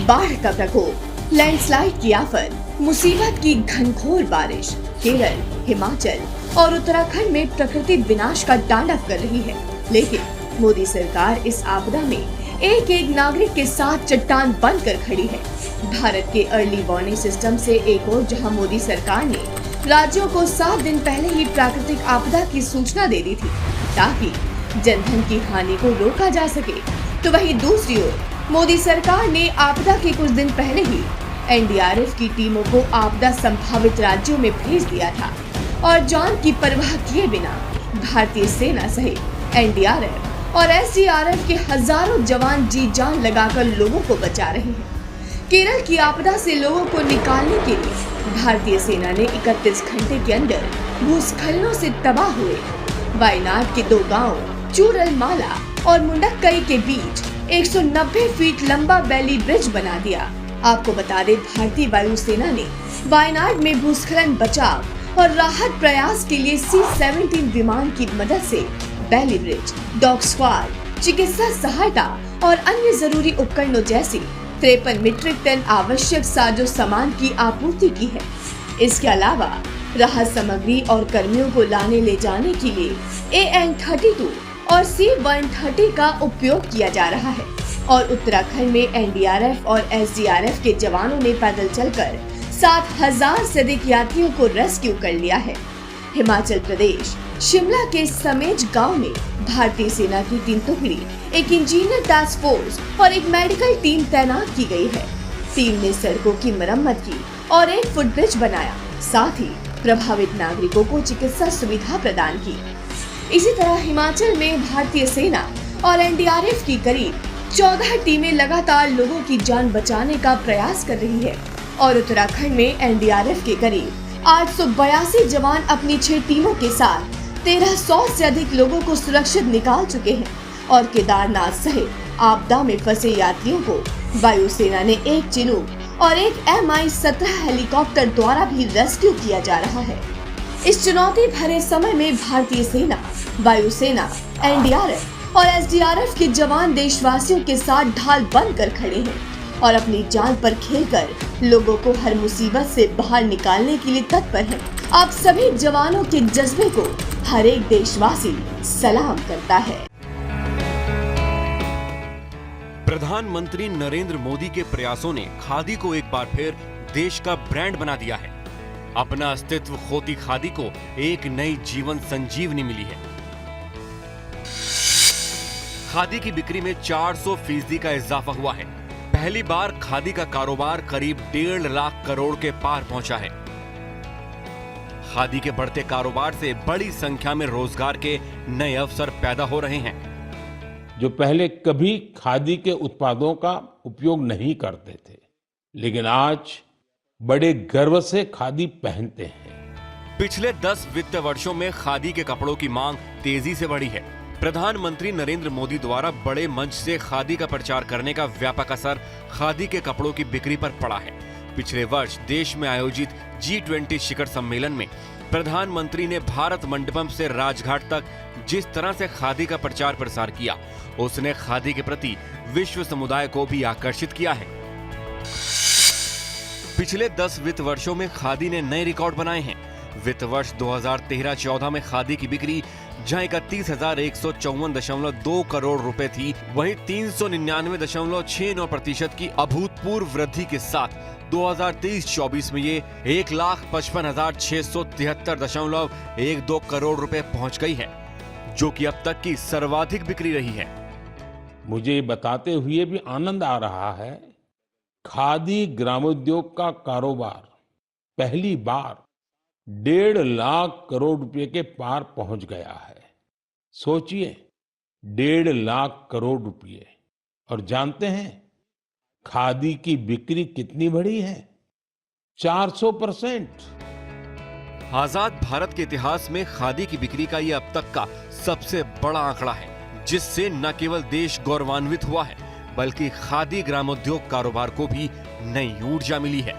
बाढ़ का प्रकोप, लैंडस्लाइड की आफत, मुसीबत की घनघोर बारिश केरल, हिमाचल और उत्तराखंड में प्रकृति विनाश का तांडव कर रही है। लेकिन मोदी सरकार इस आपदा में एक एक नागरिक के साथ चट्टान बनकर खड़ी है। भारत के अर्ली वार्निंग सिस्टम से एक और जहां मोदी सरकार ने राज्यों को 7 दिन पहले ही प्राकृतिक आपदा की सूचना दे दी थी ताकि जनधन की हानि को रोका जा सके, तो वहीं दूसरी ओर मोदी सरकार ने आपदा के कुछ दिन पहले ही एनडीआरएफ की टीमों को आपदा संभावित राज्यों में भेज दिया था और जान की परवाह किए बिना भारतीय सेना सहित एनडीआरएफ और एसडीआरएफ के हजारों जवान जी जान लगाकर लोगों को बचा रहे हैं। केरल की आपदा से लोगों को निकालने के लिए भारतीय सेना ने 31 घंटे के अंदर भूस्खलनों से तबाह हुए वायनाड के 2 गांव चूरलमाला और मुंडक्कई के बीच 190 फीट लंबा वैली ब्रिज बना दिया। आपको बता दें, भारतीय वायुसेना ने वायनाड में भूस्खलन बचाव और राहत प्रयास के लिए C-17 विमान की मदद से वैली ब्रिज, डॉग स्क्वाड, चिकित्सा सहायता और अन्य जरूरी उपकरणों जैसी 53 मीट्रिक टन आवश्यक साजो सामान की आपूर्ति की है। इसके अलावा राहत सामग्री और कर्मियों को लाने ले जाने के लिए AN-32 और C-130 का उपयोग किया जा रहा है और उत्तराखंड में एनडीआरएफ और एसडीआरएफ के जवानों ने पैदल चलकर 7,000 से अधिक यात्रियों को रेस्क्यू कर लिया है। हिमाचल प्रदेश शिमला के समेज गांव में भारतीय सेना की 3 टुकड़ी, एक इंजीनियर टास्क फोर्स और एक मेडिकल टीम तैनात की गई है। टीम ने सड़कों की मरम्मत की और एक फुटब्रिज बनाया, साथ ही प्रभावित नागरिकों को चिकित्सा सुविधा प्रदान की। इसी तरह हिमाचल में भारतीय सेना और एनडीआरएफ की करीब 14 टीमें लगातार लोगों की जान बचाने का प्रयास कर रही है और उत्तराखंड में एनडीआरएफ के करीब 882 जवान अपनी 6 टीमों के साथ 1300 से अधिक लोगों को सुरक्षित निकाल चुके हैं और केदारनाथ सहित आपदा में फंसे यात्रियों को वायुसेना ने एक चिनूक और एक Mi-17 हेलीकॉप्टर द्वारा भी रेस्क्यू किया जा रहा है। इस चुनौती भरे समय में भारतीय सेना, वायुसेना, एनडीआरएफ और एसडीआरएफ के जवान देशवासियों के साथ ढाल बनकर खड़े हैं और अपनी जान पर खेलकर लोगों को हर मुसीबत से बाहर निकालने के लिए तत्पर हैं। आप सभी जवानों के जज्बे को हर एक देशवासी सलाम करता है। प्रधानमंत्री नरेंद्र मोदी के प्रयासों ने खादी को एक बार फिर देश का ब्रांड बना दिया है। अपना अस्तित्व खोती खादी को एक नई जीवन संजीवनी मिली है। खादी की बिक्री में 400% का इजाफा हुआ है। पहली बार खादी का कारोबार करीब 1.5 लाख करोड़ के पार पहुंचा है। खादी के बढ़ते कारोबार से बड़ी संख्या में रोजगार के नए अवसर पैदा हो रहे हैं। जो पहले कभी खादी के उत्पादों का उपयोग नहीं करते थे, लेकिन आज बड़े गर्व से खादी पहनते हैं। पिछले 10 वित्त वर्षों में खादी के कपड़ों की मांग तेजी से बढ़ी है। प्रधानमंत्री नरेंद्र मोदी द्वारा बड़े मंच से खादी का प्रचार करने का व्यापक असर खादी के कपड़ों की बिक्री पर पड़ा है। पिछले वर्ष देश में आयोजित G20 शिखर सम्मेलन में प्रधानमंत्री ने भारत मंडपम से राजघाट तक जिस तरह से खादी का प्रचार प्रसार किया, उसने खादी के प्रति विश्व समुदाय को भी आकर्षित किया है। पिछले 10 वित्त वर्षों में खादी ने नए रिकॉर्ड बनाए हैं। वित्त वर्ष 2013-14 में खादी की बिक्री जहां 31,154.2 करोड़ रुपए थी, वहीं 399.69% की अभूतपूर्व वृद्धि के साथ 2023-24 में ये 1,55,673.12 करोड़ रुपए पहुंच गई है, जो कि अब तक की सर्वाधिक बिक्री रही है। मुझे बताते हुए भी आनंद आ रहा है, खादी ग्रामोद्योग का कारोबार पहली बार 1.5 लाख करोड़ रुपए के पार पहुंच गया है। सोचिए, 1.5 लाख करोड़ रुपए। और जानते हैं खादी की बिक्री कितनी बढ़ी है? 400%। आजाद भारत के इतिहास में खादी की बिक्री का ये अब तक का सबसे बड़ा आंकड़ा है, जिससे न केवल देश गौरवान्वित हुआ है, बल्कि खादी ग्रामोद्योग कारोबार को भी नई ऊर्जा मिली है।